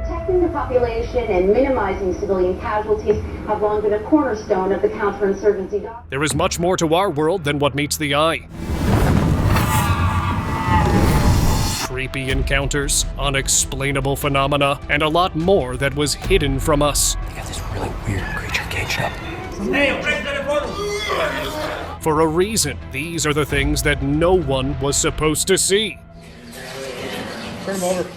Protecting the population and minimizing civilian casualties have long been a cornerstone of the counterinsurgency doctrine. There is much more to our world than what meets the eye. Creepy encounters, unexplainable phenomena, and a lot more that was hidden from us. They got this really weird creature caged up. For a reason, these are the things that no one was supposed to see. Turn him over.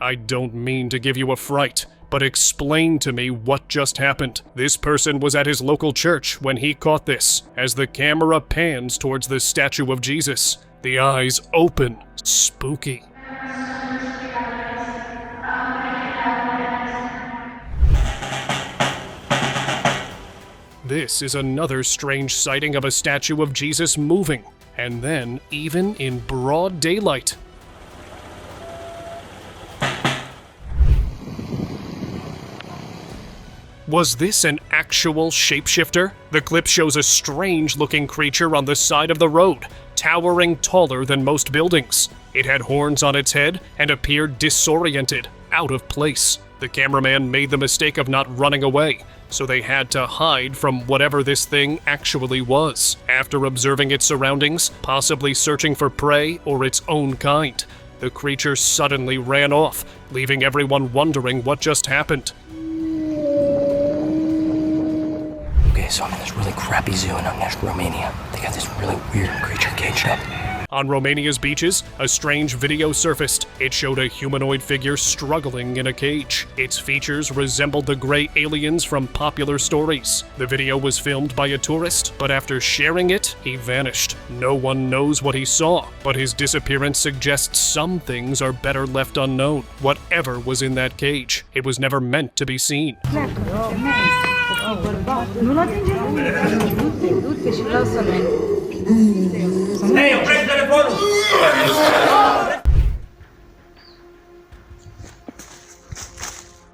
I don't mean to give you a fright, but explain to me what just happened. This person was at his local church when he caught this. As the camera pans towards the statue of Jesus, the eyes open, spooky. This is another strange sighting of a statue of Jesus moving, and then even in broad daylight. Was this an actual shapeshifter? The clip shows a strange-looking creature on the side of the road, towering taller than most buildings. It had horns on its head and appeared disoriented, out of place. The cameraman made the mistake of not running away, so they had to hide from whatever this thing actually was. After observing its surroundings, possibly searching for prey or its own kind, the creature suddenly ran off, leaving everyone wondering what just happened. Okay, so I'm in this really crappy zoo in Romania. They got this really weird creature caged up. On Romania's beaches, a strange video surfaced. It showed a humanoid figure struggling in a cage. Its features resembled the gray aliens from popular stories. The video was filmed by a tourist, but after sharing it, he vanished. No one knows what he saw, but his disappearance suggests some things are better left unknown. Whatever was in that cage, it was never meant to be seen.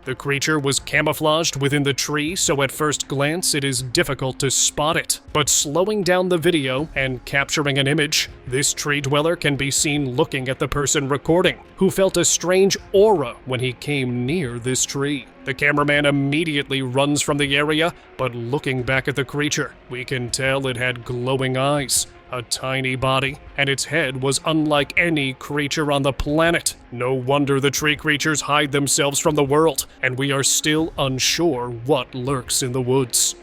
The creature was camouflaged within the tree, so at first glance it is difficult to spot it. But slowing down the video and capturing an image, this tree dweller can be seen looking at the person recording, who felt a strange aura when he came near this tree. The cameraman immediately runs from the area, but looking back at the creature, we can tell it had glowing eyes, a tiny body, and its head was unlike any creature on the planet. No wonder the tree creatures hide themselves from the world, and we are still unsure what lurks in the woods.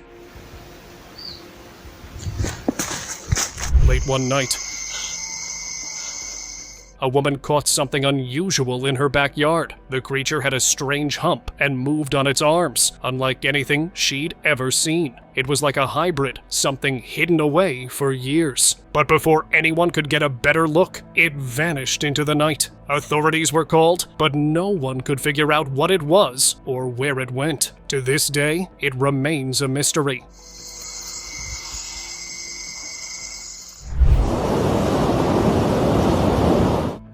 Late one night, a woman caught something unusual in her backyard. The creature had a strange hump and moved on its arms, unlike anything she'd ever seen. It was like a hybrid, something hidden away for years. But before anyone could get a better look, it vanished into the night. Authorities were called, but no one could figure out what it was or where it went. To this day, it remains a mystery.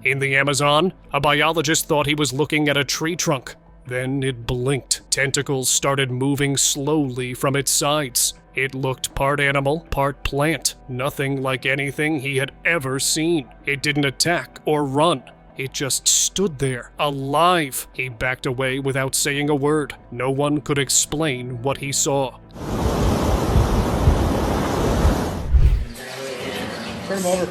In the Amazon, a biologist thought he was looking at a tree trunk. Then it blinked. Tentacles started moving slowly from its sides. It looked part animal, part plant. Nothing like anything he had ever seen. It didn't attack or run. It just stood there, alive. He backed away without saying a word. No one could explain what he saw. Turn him over.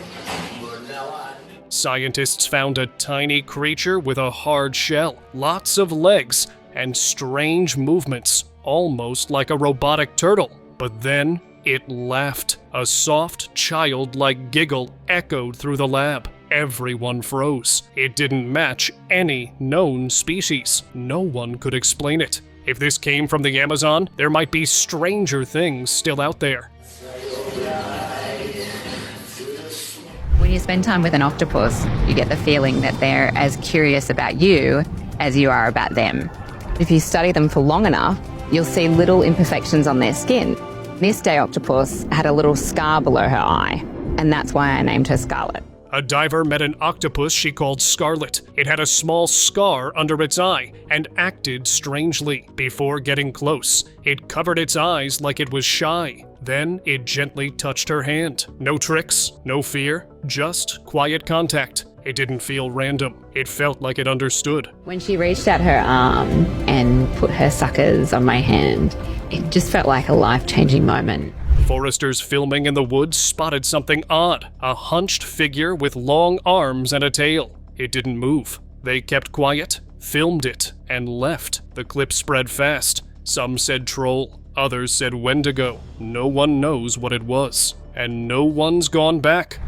Scientists found a tiny creature with a hard shell, lots of legs, and strange movements, almost like a robotic turtle. But then it laughed. A soft, childlike giggle echoed through the lab. Everyone froze. It didn't match any known species. No one could explain it. If this came from the Amazon, there might be stranger things still out there. When you spend time with an octopus, you get the feeling that they're as curious about you as you are about them. If you study them for long enough, you'll see little imperfections on their skin. This day octopus had a little scar below her eye, and that's why I named her Scarlet. A diver met an octopus she called Scarlet. It had a small scar under its eye and acted strangely. Before getting close, it covered its eyes like it was shy. Then it gently touched her hand. No tricks, no fear, just quiet contact. It didn't feel random. It felt like it understood. When she reached out her arm and put her suckers on my hand, it just felt like a life-changing moment. Foresters filming in the woods spotted something odd, a hunched figure with long arms and a tail. It didn't move. They kept quiet, filmed it, and left. The clip spread fast. Some said troll, others said Wendigo. No one knows what it was, and no one's gone back.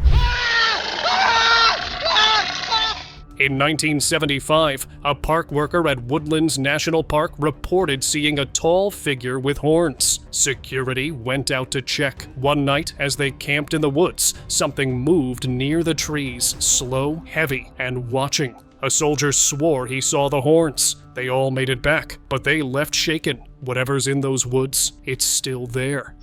In 1975, a park worker at Woodlands National Park reported seeing a tall figure with horns. Security went out to check. One night, as they camped in the woods, something moved near the trees, slow, heavy, and watching. A soldier swore he saw the horns. They all made it back, but they left shaken. Whatever's in those woods, it's still there.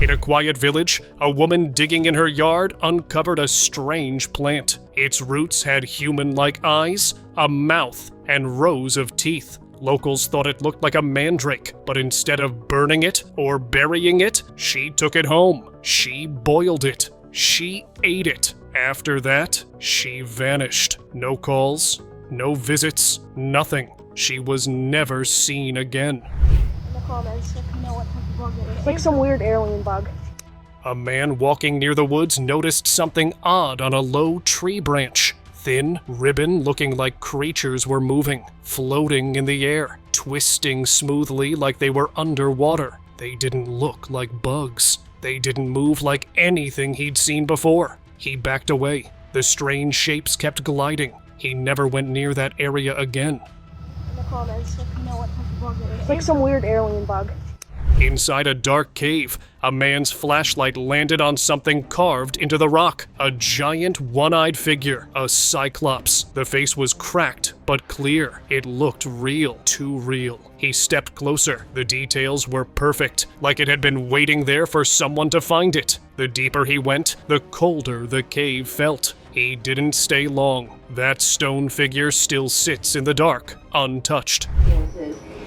In a quiet village, a woman digging in her yard uncovered a strange plant. Its roots had human-like eyes, a mouth, and rows of teeth. Locals thought it looked like a mandrake, but instead of burning it or burying it, she took it home. She boiled it. She ate it. After that, she vanished. No calls, no visits, nothing. She was never seen again. In the comments if you know what type of bug it is. It's like some weird alien bug. A man walking near the woods noticed something odd on a low tree branch. Thin ribbon looking like creatures were moving, floating in the air, twisting smoothly like they were underwater. They didn't look like bugs. They didn't move like anything he'd seen before. He backed away. The strange shapes kept gliding. He never went near that area again. In the comments if you know what type of bug it is. It's like some weird alien bug. Inside a dark cave, a man's flashlight landed on something carved into the rock. A giant one-eyed figure, a cyclops. The face was cracked, but clear. It looked real, too real. He stepped closer. The details were perfect, like it had been waiting there for someone to find it. The deeper he went, the colder the cave felt. He didn't stay long. That stone figure still sits in the dark, untouched.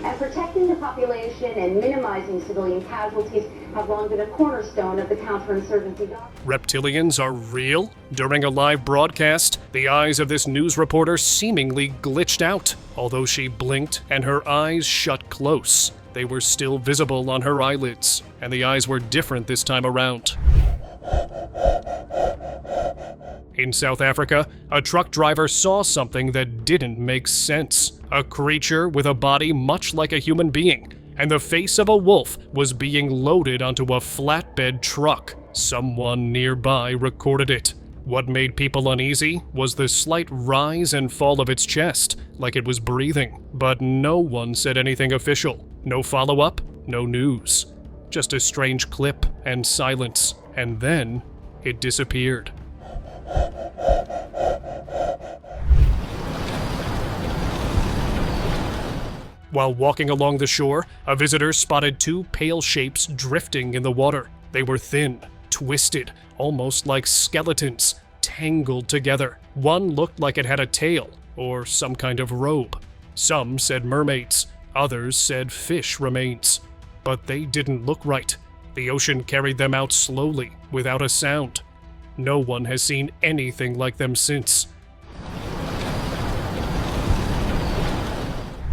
And protecting the population and minimizing civilian casualties have long been a cornerstone of the counterinsurgency doctrine. Reptilians are real? During a live broadcast, the eyes of this news reporter seemingly glitched out. Although she blinked and her eyes shut close, they were still visible on her eyelids, and the eyes were different this time around. In South Africa, a truck driver saw something that didn't make sense. A creature with a body much like a human being, and the face of a wolf was being loaded onto a flatbed truck. Someone nearby recorded it. What made people uneasy was the slight rise and fall of its chest, like it was breathing. But no one said anything official. No follow-up, no news. Just a strange clip and silence, and then it disappeared. While walking along the shore, a visitor spotted two pale shapes drifting in the water. They were thin, twisted, almost like skeletons, tangled together. One looked like it had a tail, or some kind of robe. Some said mermaids, others said fish remains. But they didn't look right. The ocean carried them out slowly, without a sound. No one has seen anything like them since.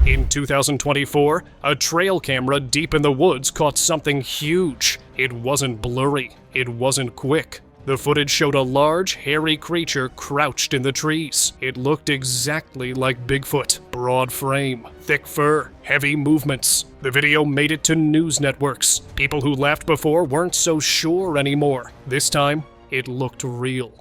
In 2024, a trail camera deep in the woods caught something huge. It wasn't blurry. It wasn't quick. The footage showed a large, hairy creature crouched in the trees. It looked exactly like Bigfoot. Broad frame, thick fur, heavy movements. The video made it to news networks. People who laughed before weren't so sure anymore. This time, it looked real.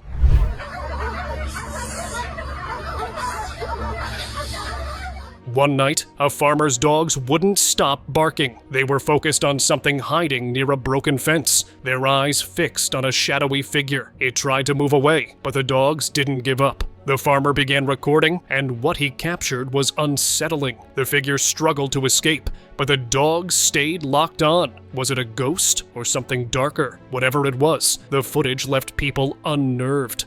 One night, a farmer's dogs wouldn't stop barking. They were focused on something hiding near a broken fence, their eyes fixed on a shadowy figure. It tried to move away, but the dogs didn't give up. The farmer began recording, and what he captured was unsettling. The figure struggled to escape, but the dogs stayed locked on. Was it a ghost or something darker? Whatever it was, the footage left people unnerved.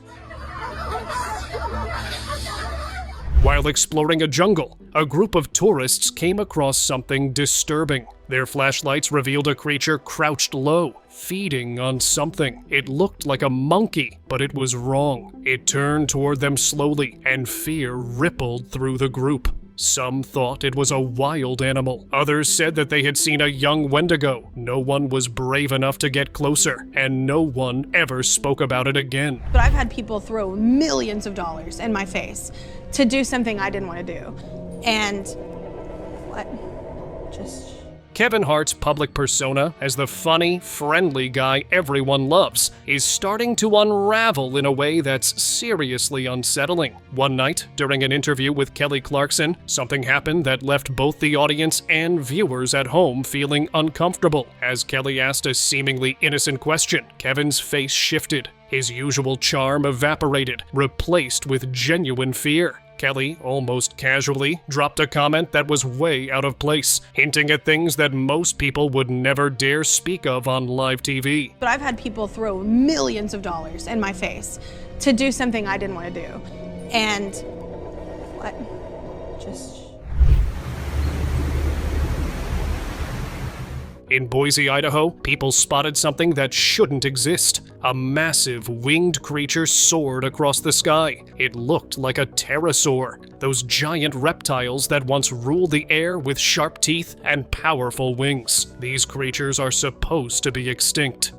While exploring a jungle, a group of tourists came across something disturbing. Their flashlights revealed a creature crouched low, feeding on something. It looked like a monkey, but it was wrong. It turned toward them slowly, and fear rippled through the group. Some thought it was a wild animal. Others said that they had seen a young Wendigo. No one was brave enough to get closer, and no one ever spoke about it again. But I've had people throw millions of dollars in my face to do something I didn't want to do. And what? Just... Kevin Hart's public persona as the funny, friendly guy everyone loves is starting to unravel in a way that's seriously unsettling. One night, during an interview with Kelly Clarkson, something happened that left both the audience and viewers at home feeling uncomfortable. As Kelly asked a seemingly innocent question, Kevin's face shifted. His usual charm evaporated, replaced with genuine fear. Kelly, almost casually, dropped a comment that was way out of place, hinting at things that most people would never dare speak of on live TV. But I've had people throw millions of dollars in my face to do something I didn't want to do. And what? Just... In Boise, Idaho, people spotted something that shouldn't exist. A massive winged creature soared across the sky. It looked like a pterosaur, those giant reptiles that once ruled the air with sharp teeth and powerful wings. These creatures are supposed to be extinct.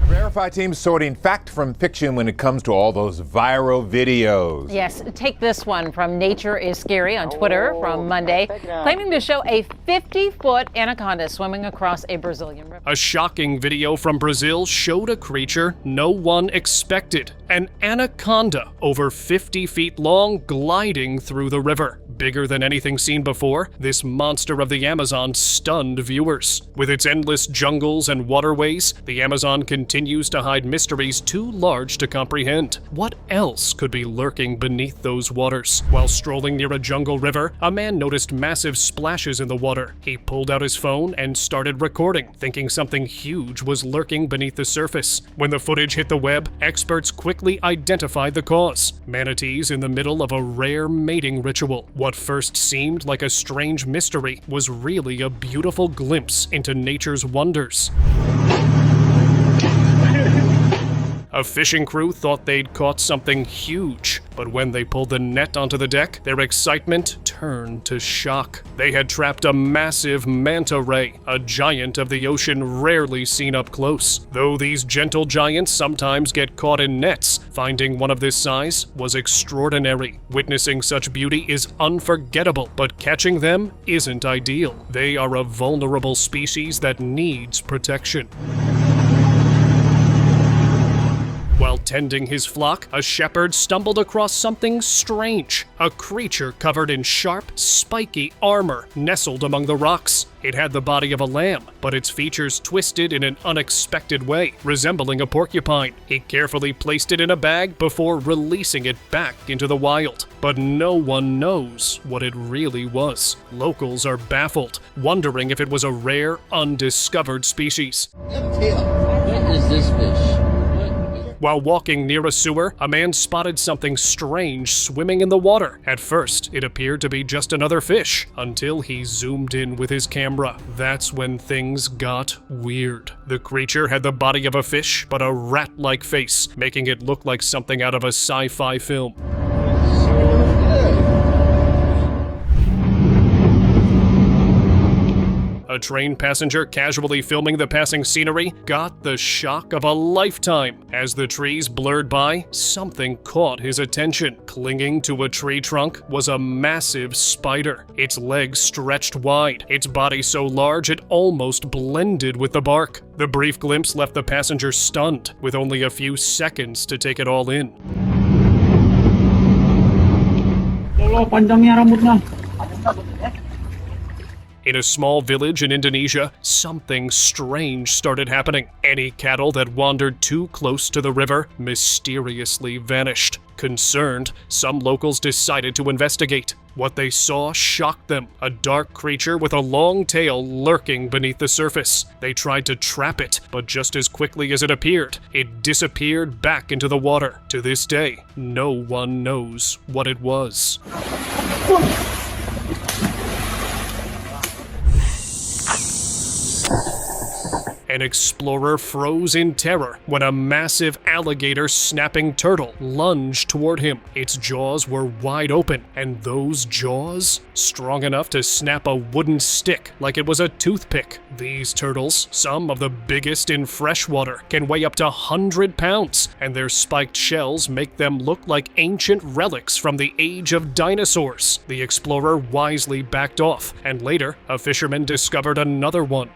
Verify team sorting fact from fiction when it comes to all those viral videos. Yes, take this one from Nature is Scary on Twitter from Monday, claiming to show a 50-foot anaconda swimming across a Brazilian river. A shocking video from Brazil showed a creature no one expected. An anaconda over 50 feet long gliding through the river. Bigger than anything seen before, this monster of the Amazon stunned viewers. With its endless jungles and waterways, the Amazon continues to hide mysteries too large to comprehend. What else could be lurking beneath those waters? While strolling near a jungle river, a man noticed massive splashes in the water. He pulled out his phone and started recording, thinking something huge was lurking beneath the surface. When the footage hit the web, experts quickly identified the cause: manatees in the middle of a rare mating ritual. What first seemed like a strange mystery was really a beautiful glimpse into nature's wonders. A fishing crew thought they'd caught something huge, but when they pulled the net onto the deck, their excitement turned to shock. They had trapped a massive manta ray, a giant of the ocean rarely seen up close. Though these gentle giants sometimes get caught in nets, finding one of this size was extraordinary. Witnessing such beauty is unforgettable, but catching them isn't ideal. They are a vulnerable species that needs protection. While tending his flock, a shepherd stumbled across something strange. A creature covered in sharp, spiky armor nestled among the rocks. It had the body of a lamb, but its features twisted in an unexpected way, resembling a porcupine. He carefully placed it in a bag before releasing it back into the wild. But no one knows what it really was. Locals are baffled, wondering if it was a rare, undiscovered species. What is this fish? While walking near a sewer, a man spotted something strange swimming in the water. At first, it appeared to be just another fish, until he zoomed in with his camera. That's when things got weird. The creature had the body of a fish, but a rat-like face, making it look like something out of a sci-fi film. A train passenger casually filming the passing scenery got the shock of a lifetime. As the trees blurred by, something caught his attention. Clinging to a tree trunk was a massive spider. Its legs stretched wide, its body so large it almost blended with the bark. The brief glimpse left the passenger stunned, with only a few seconds to take it all in. In a small village in Indonesia, something strange started happening. Any cattle that wandered too close to the river mysteriously vanished. Concerned, some locals decided to investigate. What they saw shocked them, a dark creature with a long tail lurking beneath the surface. They tried to trap it, but just as quickly as it appeared, it disappeared back into the water. To this day, no one knows what it was. An explorer froze in terror when a massive alligator-snapping turtle lunged toward him. Its jaws were wide open, and those jaws strong enough to snap a wooden stick like it was a toothpick. These turtles, some of the biggest in freshwater, can weigh up to 100 pounds, and their spiked shells make them look like ancient relics from the age of dinosaurs. The explorer wisely backed off, and later, a fisherman discovered another one.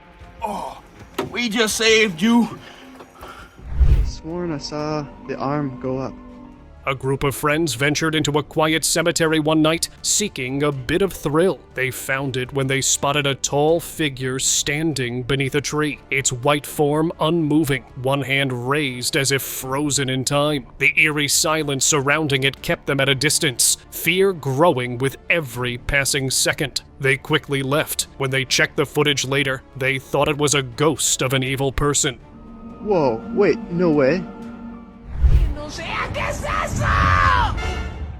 We just saved you. I sworn I saw the arm go up. A group of friends ventured into a quiet cemetery one night, seeking a bit of thrill. They found it when they spotted a tall figure standing beneath a tree, its white form unmoving, one hand raised as if frozen in time. The eerie silence surrounding it kept them at a distance, fear growing with every passing second. They quickly left. When they checked the footage later, they thought it was a ghost of an evil person. Whoa, wait, no way.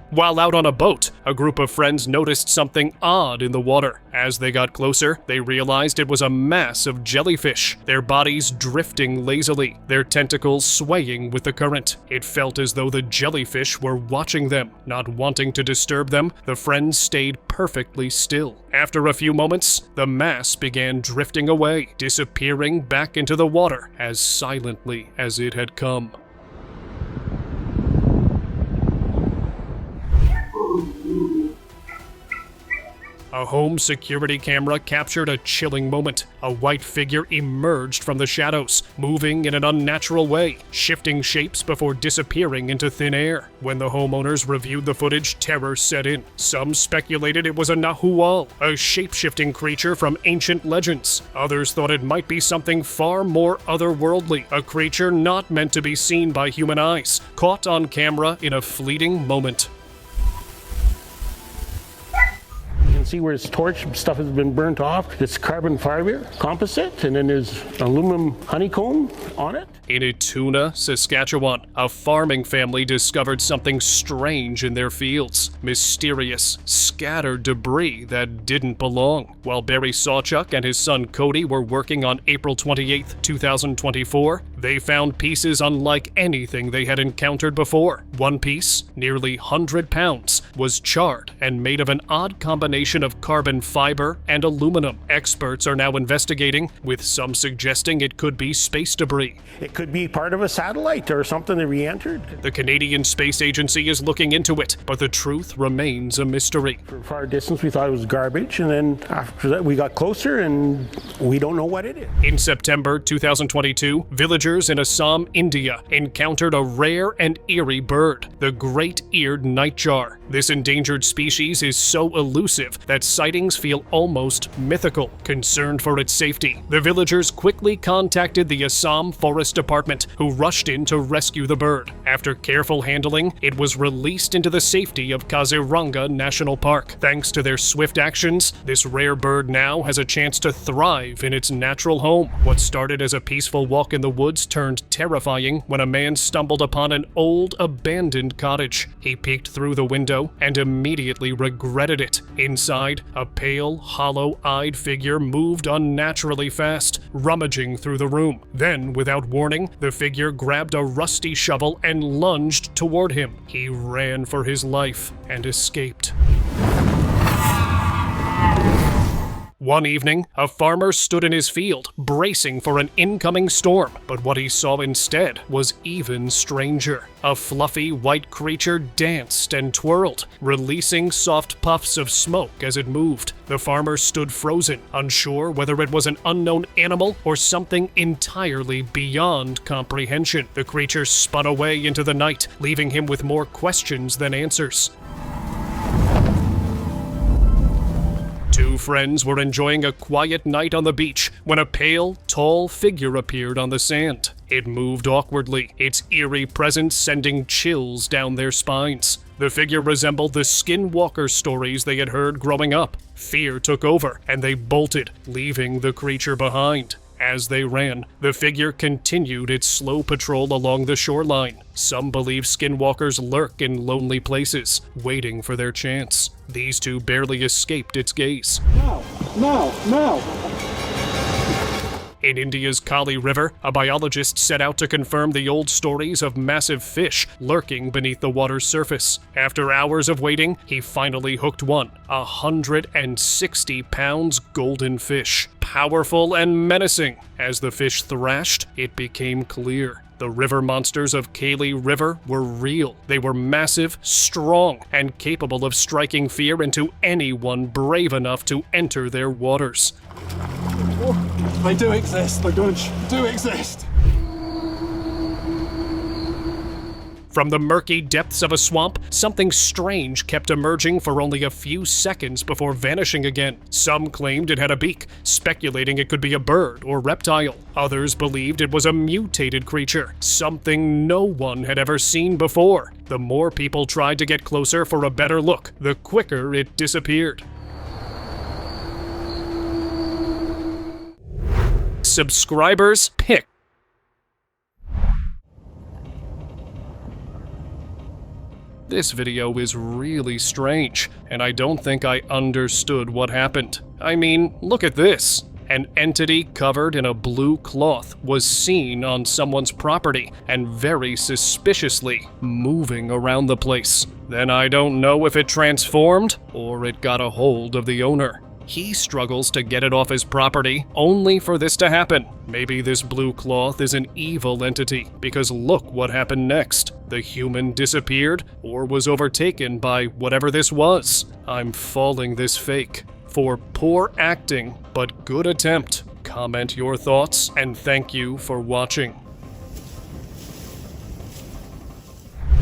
While out on a boat, a group of friends noticed something odd in the water. As they got closer, they realized it was a mass of jellyfish, their bodies drifting lazily, their tentacles swaying with the current. It felt as though the jellyfish were watching them. Not wanting to disturb them, the friends stayed perfectly still. After a few moments, the mass began drifting away, disappearing back into the water as silently as it had come. A home security camera captured a chilling moment. A white figure emerged from the shadows, moving in an unnatural way, shifting shapes before disappearing into thin air. When the homeowners reviewed the footage, terror set in. Some speculated it was a nahual, a shape-shifting creature from ancient legends. Others thought it might be something far more otherworldly, a creature not meant to be seen by human eyes, caught on camera in a fleeting moment. You can see where its torch stuff has been burnt off. It's carbon fiber composite, and then there's aluminum honeycomb on it. In Ituna, Saskatchewan, a farming family discovered something strange in their fields. Mysterious, scattered debris that didn't belong. While Barry Sawchuk and his son Cody were working on April 28, 2024, they found pieces unlike anything they had encountered before. One piece, nearly 100 pounds, was charred and made of an odd combination of carbon fiber and aluminum. Experts are now investigating, with some suggesting it could be space debris. It could be part of a satellite or something that re-entered. The Canadian Space Agency is looking into it, but the truth remains a mystery. For far distance, we thought it was garbage, and then after that, we got closer, and we don't know what it is. In September 2022, villagers in Assam, India, encountered a rare and eerie bird, the great-eared nightjar. This endangered species is so elusive that sightings feel almost mythical. Concerned for its safety, the villagers quickly contacted the Assam Forest Department, who rushed in to rescue the bird. After careful handling, it was released into the safety of Kaziranga National Park. Thanks to their swift actions, this rare bird now has a chance to thrive in its natural home. What started as a peaceful walk in the woods turned terrifying when a man stumbled upon an old, abandoned cottage. He peeked through the window and immediately regretted it. Inside, a pale, hollow-eyed figure moved unnaturally fast, rummaging through the room. Then, without warning, the figure grabbed a rusty shovel and lunged toward him. He ran for his life and escaped. One evening, a farmer stood in his field, bracing for an incoming storm, but what he saw instead was even stranger. A fluffy white creature danced and twirled, releasing soft puffs of smoke as it moved. The farmer stood frozen, unsure whether it was an unknown animal or something entirely beyond comprehension. The creature spun away into the night, leaving him with more questions than answers. Two friends were enjoying a quiet night on the beach when a pale, tall figure appeared on the sand. It moved awkwardly, its eerie presence sending chills down their spines. The figure resembled the Skinwalker stories they had heard growing up. Fear took over, and they bolted, leaving the creature behind. As they ran, the figure continued its slow patrol along the shoreline. Some believe skinwalkers lurk in lonely places, waiting for their chance. These two barely escaped its gaze. No! In India's Kali River, a biologist set out to confirm the old stories of massive fish lurking beneath the water's surface. After hours of waiting, he finally hooked one, 160 pounds golden fish. Powerful and menacing. As the fish thrashed, it became clear. The river monsters of Kali River were real. They were massive, strong, and capable of striking fear into anyone brave enough to enter their waters. They do exist, the Gunch do exist. From the murky depths of a swamp, something strange kept emerging for only a few seconds before vanishing again. Some claimed it had a beak, speculating it could be a bird or reptile. Others believed it was a mutated creature, something no one had ever seen before. The more people tried to get closer for a better look, the quicker it disappeared. Subscribers pick. This video is really strange, and I don't think I understood what happened. I mean, look at this. An entity covered in a blue cloth was seen on someone's property and very suspiciously moving around the place. Then I don't know if it transformed or it got a hold of the owner. He struggles to get it off his property, only for this to happen. Maybe this blue cloth is an evil entity, because look what happened next. The human disappeared, or was overtaken by whatever this was. I'm falling this fake. For poor acting, but good attempt. Comment your thoughts, and thank you for watching.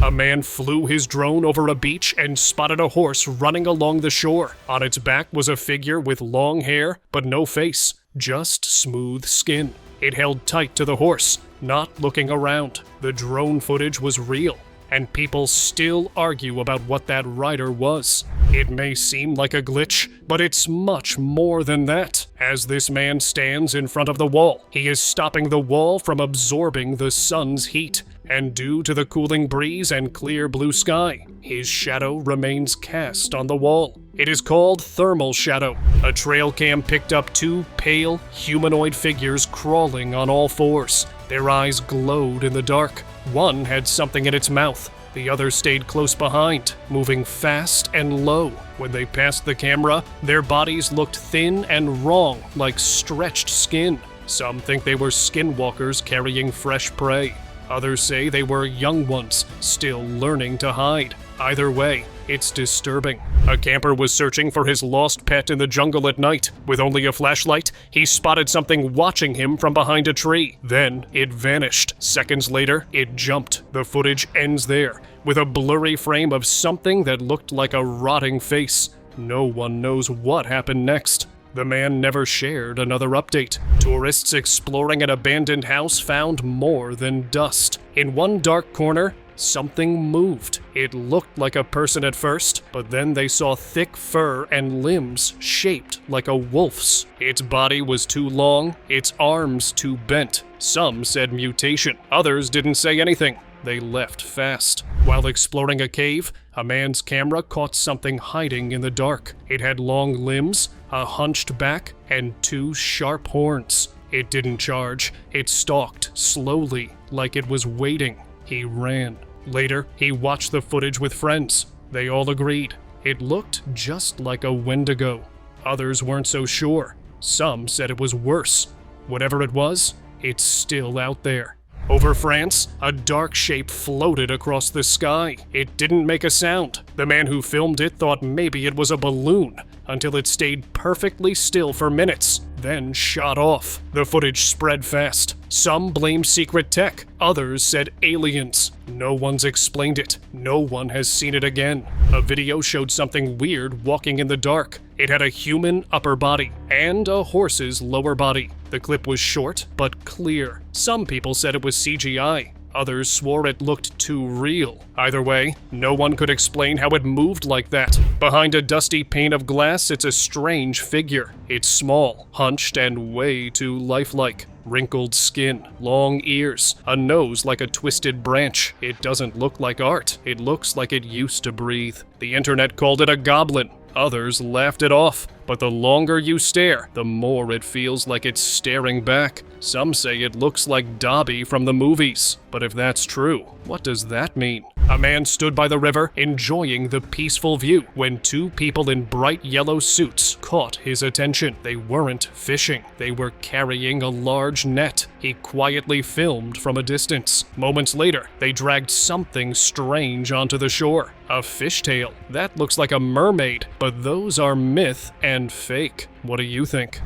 A man flew his drone over a beach and spotted a horse running along the shore. On its back was a figure with long hair, but no face, just smooth skin. It held tight to the horse, not looking around. The drone footage was real, and people still argue about what that rider was. It may seem like a glitch, but it's much more than that. As this man stands in front of the wall, he is stopping the wall from absorbing the sun's heat. And due to the cooling breeze and clear blue sky, his shadow remains cast on the wall. It is called thermal shadow. A trail cam picked up two pale, humanoid figures crawling on all fours. Their eyes glowed in the dark. One had something in its mouth. The other stayed close behind, moving fast and low. When they passed the camera, their bodies looked thin and wrong, like stretched skin. Some think they were skinwalkers carrying fresh prey. Others say they were young ones, still learning to hide. Either way, it's disturbing. A camper was searching for his lost pet in the jungle at night. With only a flashlight, he spotted something watching him from behind a tree. Then, it vanished. Seconds later, it jumped. The footage ends there, with a blurry frame of something that looked like a rotting face. No one knows what happened next. The man never shared another update. Tourists exploring an abandoned house found more than dust. In one dark corner, something moved. It looked like a person at first, but then they saw thick fur and limbs shaped like a wolf's. Its body was too long, its arms too bent. Some said mutation, others didn't say anything. They left fast. While exploring a cave, a man's camera caught something hiding in the dark. It had long limbs, a hunched back, and two sharp horns. It didn't charge. It stalked slowly, like it was waiting. He ran. Later, he watched the footage with friends. They all agreed. It looked just like a Wendigo. Others weren't so sure. Some said it was worse. Whatever it was, it's still out there. Over France, a dark shape floated across the sky. It didn't make a sound. The man who filmed it thought maybe it was a balloon, until it stayed perfectly still for minutes, then shot off. The footage spread fast. Some blamed secret tech, others said aliens. No one's explained it. No one has seen it again. A video showed something weird walking in the dark. It had a human upper body and a horse's lower body. The clip was short, but clear. Some people said it was CGI. Others swore it looked too real. Either way, no one could explain how it moved like that. Behind a dusty pane of glass, it's a strange figure. It's small, hunched, and way too lifelike. Wrinkled skin, long ears, a nose like a twisted branch. It doesn't look like art. It looks like it used to breathe. The internet called it a goblin. Others laughed it off. But the longer you stare, the more it feels like it's staring back. Some say it looks like Dobby from the movies. But if that's true, what does that mean? A man stood by the river, enjoying the peaceful view, when two people in bright yellow suits caught his attention. They weren't fishing. They were carrying a large net. He quietly filmed from a distance. Moments later, they dragged something strange onto the shore. A fishtail. That looks like a mermaid, but those are myth and fake. What do you think?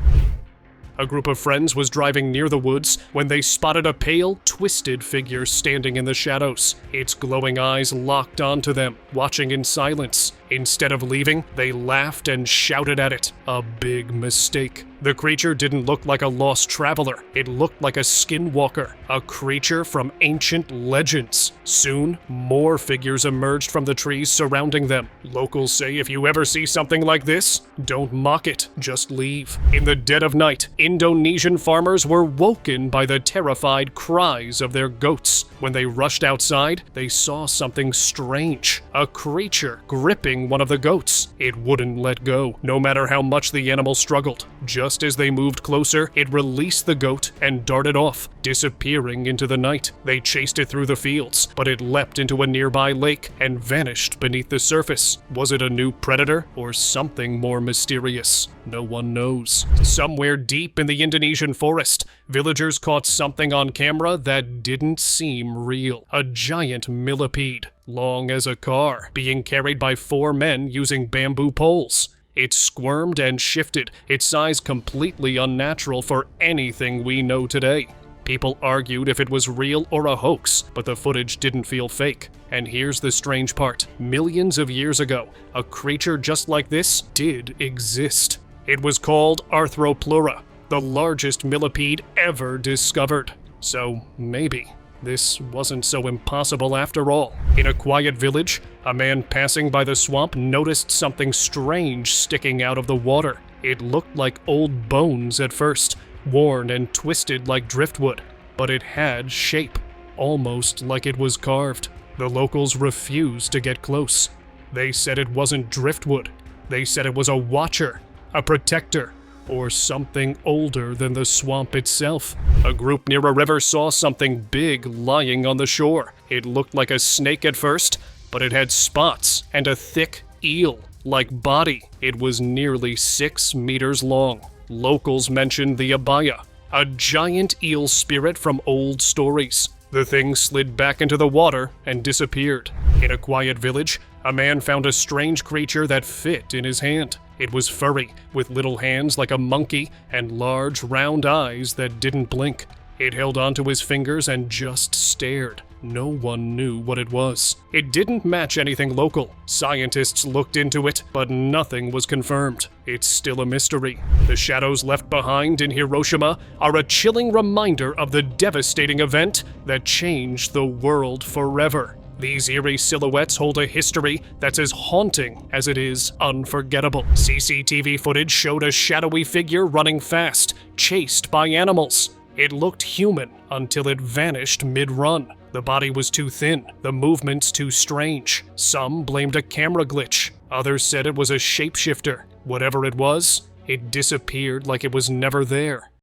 A group of friends was driving near the woods when they spotted a pale, twisted figure standing in the shadows. Its glowing eyes locked onto them, watching in silence. Instead of leaving, they laughed and shouted at it. A big mistake. The creature didn't look like a lost traveler. It looked like a skinwalker, a creature from ancient legends. Soon, more figures emerged from the trees surrounding them. Locals say if you ever see something like this, don't mock it, just leave. In the dead of night, Indonesian farmers were woken by the terrified cries of their goats. When they rushed outside, they saw something strange. A creature gripping one of the goats. It wouldn't let go, no matter how much the animal struggled. Just as they moved closer, it released the goat and darted off, disappearing into the night. They chased it through the fields, but it leapt into a nearby lake and vanished beneath the surface. Was it a new predator or something more mysterious? No one knows. Somewhere deep in the Indonesian forest, villagers caught something on camera that didn't seem real. A giant millipede, long as a car, being carried by 4 men using bamboo poles. It squirmed and shifted, its size completely unnatural for anything we know today. People argued if it was real or a hoax, but the footage didn't feel fake. And here's the strange part. Millions of years ago, a creature just like this did exist. It was called Arthropleura, the largest millipede ever discovered. So maybe this wasn't so impossible after all. In a quiet village, a man passing by the swamp noticed something strange sticking out of the water. It looked like old bones at first, worn and twisted like driftwood, but it had shape, almost like it was carved. The locals refused to get close. They said it wasn't driftwood. They said it was a watcher, a protector, or something older than the swamp itself. A group near a river saw something big lying on the shore. It looked like a snake at first, but it had spots and a thick eel-like body. It was nearly 6 meters long. Locals mentioned the Abaya, a giant eel spirit from old stories. The thing slid back into the water and disappeared. In a quiet village, a man found a strange creature that fit in his hand. It was furry, with little hands like a monkey and large, round eyes that didn't blink. It held onto his fingers and just stared. No one knew what it was. It didn't match anything local. Scientists looked into it, but nothing was confirmed. It's still a mystery. The shadows left behind in Hiroshima are a chilling reminder of the devastating event that changed the world forever. These eerie silhouettes hold a history that's as haunting as it is unforgettable. CCTV footage showed a shadowy figure running fast, chased by animals. It looked human until it vanished mid-run. The body was too thin, the movements too strange. Some blamed a camera glitch. Others said it was a shapeshifter. Whatever it was, it disappeared like it was never there.